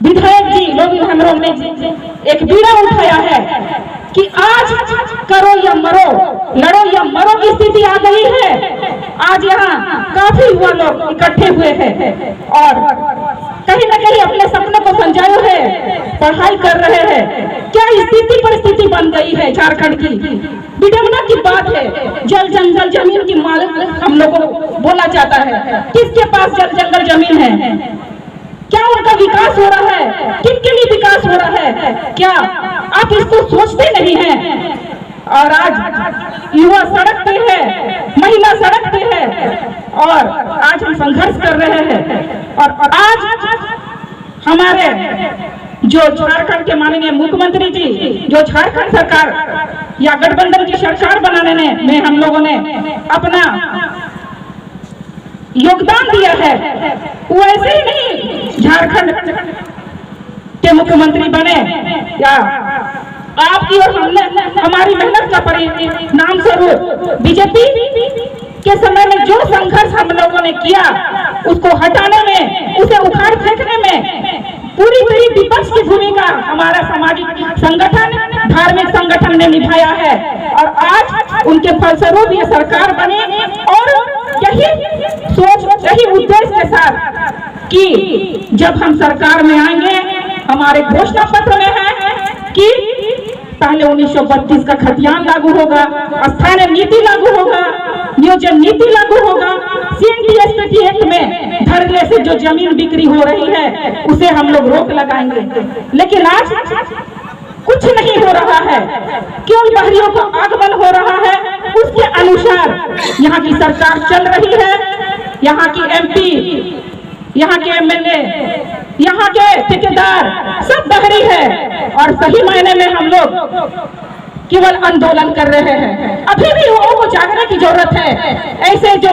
विधायक जी लोग हमरों ने एक बीड़ा उठाया है कि आज करो या मरो, लड़ो या मरो की स्थिति आ गई है। आज यहाँ काफी युवा लोग इकट्ठे हुए हैं और कहीं न कहीं अपने सपनों को संजाए है, पढ़ाई कर रहे हैं। क्या स्थिति परिस्थिति बन गई है झारखंड की, विडंबना की बात है। जल जंगल जमीन की मालिक हम लोगों को बोला जाता है, किसके पास जल जंगल जमीन है? क्या उनका विकास हो रहा है? किनके लिए विकास हो रहा है? क्या आप इसको सोचते नहीं हैं? और आज युवा सड़क पे है, महिला सड़क पे है और आज हम संघर्ष कर रहे हैं। और आज हमारे जो झारखंड के माननीय मुख्यमंत्री जी, जो झारखंड सरकार या गठबंधन की सरकार बनाने में हम लोगों ने अपना योगदान दिया है, वैसे ही नहीं झारखंड के मुख्यमंत्री बने या आपकी और हमने हमारी मेहनत का परिणाम स्वरूप बीजेपी के समय में जो संघर्ष हम लोगों ने किया, उसको हटाने में, उसे उखाड़ फेंकने में पूरी विपक्ष की भूमिका हमारा सामाजिक संगठन, धार्मिक संगठन ने निभाया है। और आज उनके फलस्वरूप ये सरकार बनी और यही सोच, यही उद्देश्य के साथ कि जब हम सरकार में आएंगे, हमारे घोषणा पत्र में है कि पहले 1932 का खतियान लागू होगा, स्थानीय नीति लागू होगा, नियोजन नीति लागू होगा, CNTS एक्ट में धड़ल्ले से जो जमीन बिक्री हो रही है उसे हम लोग रोक लगाएंगे। लेकिन आज कुछ नहीं हो रहा है, केवल बहरियों का आगमन हो रहा है। उसके अनुसार यहाँ की सरकार चल रही है, यहाँ की MP, यहाँ के MLA, यहाँ के ठेकेदार सब बहरी है और सही मायने में हम लोग केवल आंदोलन कर रहे हैं। अभी भी लोगों को जागने की जरूरत है। ऐसे जो